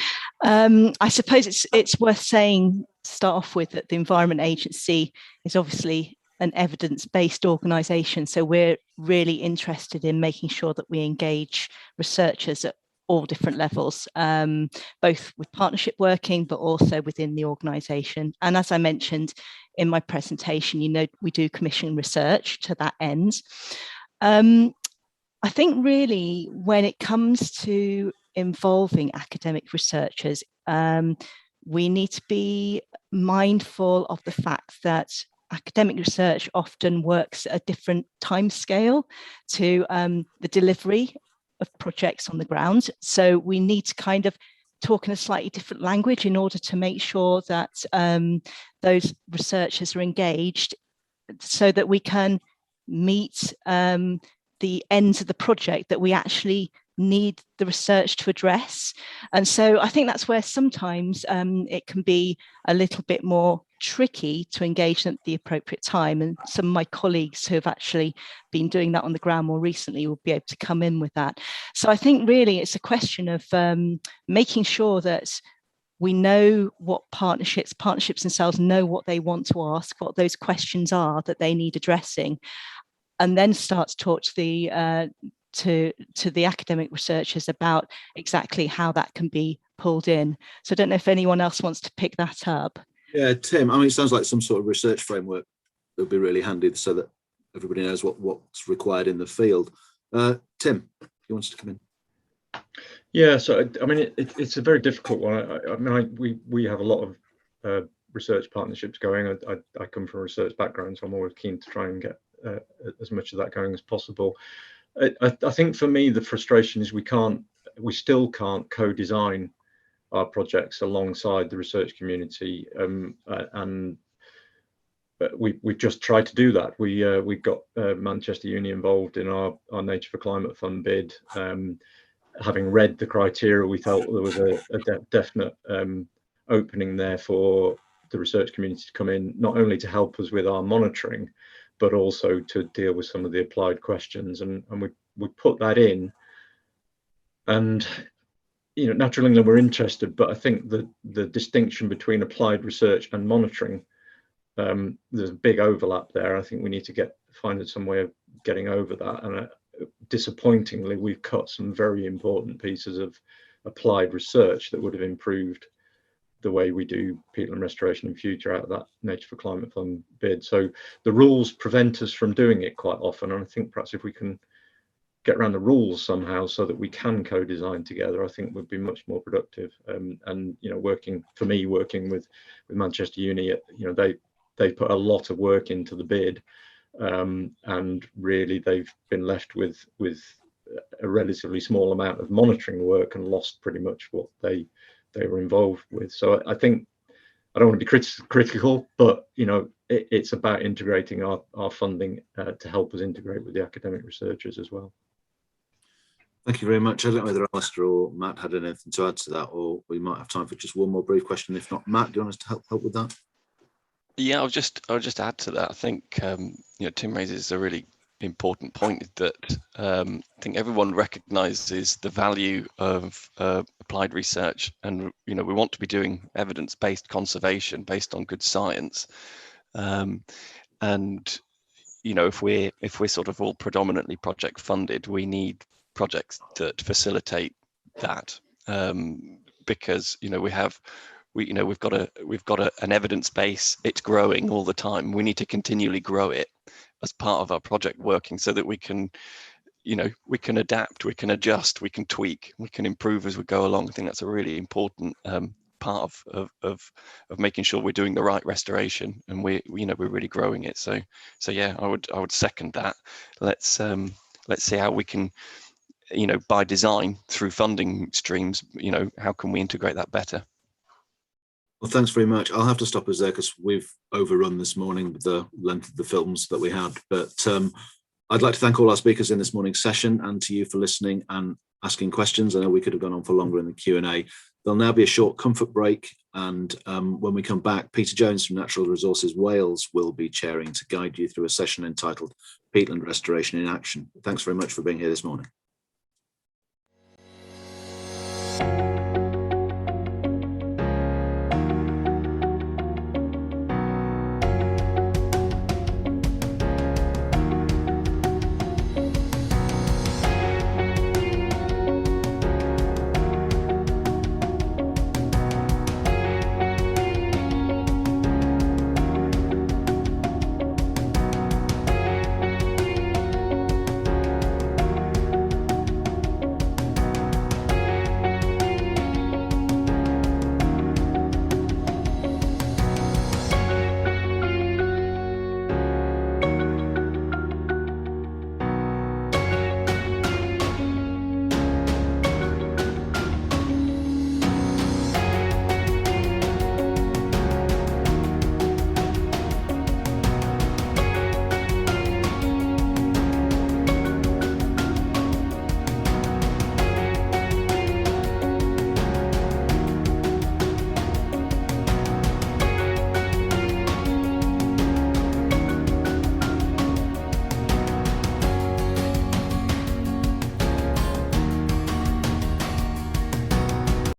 I suppose it's worth saying, start off with, that the Environment Agency is obviously an evidence-based organisation. So we're really interested in making sure that we engage researchers at all different levels, both with partnership working, but also within the organisation. And as I mentioned in my presentation, we do commission research to that end. I think really when it comes to involving academic researchers, we need to be mindful of the fact that academic research often works at a different timescale to the delivery of projects on the ground. So we need to kind of talk in a slightly different language in order to make sure that those researchers are engaged, so that we can meet the ends of the project that we actually need the research to address. And so I think that's where sometimes it can be a little bit more tricky to engage at the appropriate time. And some of my colleagues who have actually been doing that on the ground more recently will be able to come in with that. So I think really it's a question of making sure that we know what partnerships themselves know what they want to ask, what those questions are that they need addressing, and then start to talk to the academic researchers about exactly how that can be pulled in. So I don't know if anyone else wants to pick that up. Yeah, Tim, I mean, it sounds like some sort of research framework that would be really handy so that everybody knows what's required in the field. Tim, you want to come in? Yeah, so I mean, it's a very difficult one. I mean, we have a lot of research partnerships going. I come from a research background, so I'm always keen to try and get as much of that going as possible. I think for me, the frustration is we still can't co-design our projects alongside the research community, and we've just tried to do that. We got Manchester Uni involved in our Nature for Climate Fund bid. Having read the criteria, we felt there was a definite opening there for the research community to come in, not only to help us with our monitoring, but also to deal with some of the applied questions. And we put that in, and naturally we're interested, but I think the distinction between applied research and monitoring, there's a big overlap there. I think we need to find some way of getting over that. And disappointingly, we've cut some very important pieces of applied research that would have improved the way we do peatland restoration in future out of that Nature for Climate Fund bid. So the rules prevent us from doing it quite often. And I think perhaps if we can get around the rules somehow so that we can co-design together, I think would be much more productive. And working with Manchester Uni, they put a lot of work into the bid, and really they've been left with a relatively small amount of monitoring work and lost pretty much what they were involved with. So I think, I don't want to be critical, but it's about integrating our funding to help us integrate with the academic researchers as well. Thank you very much. I don't know whether Alistair or Matt had anything to add to that, or we might have time for just one more brief question. If not, Matt, do you want us to help with that? Yeah, I'll just add to that. I think Tim raises a really important point that I think everyone recognises the value of applied research, and we want to be doing evidence-based conservation based on good science, and you know, if we're sort of all predominantly project funded, we need projects that facilitate that, because, you know, we've got an evidence base. It's growing all the time. We need to continually grow it as part of our project working, so that we can, you know, we can adapt, we can adjust, we can tweak, we can improve as we go along. I think that's a really important part of making sure we're doing the right restoration, and we're really growing it. So yeah, I would second that. Let's see how we can, you know, by design through funding streams, you know, how can we integrate that better? Well, thanks very much. I'll have to stop us there because we've overrun this morning with the length of the films that we had. But I'd like to thank all our speakers in this morning's session, and to you for listening and asking questions. I know we could have gone on for longer in the Q&A. There'll now be a short comfort break, and when we come back, Peter Jones from Natural Resources Wales will be chairing to guide you through a session entitled Peatland Restoration in Action. Thanks very much for being here this morning.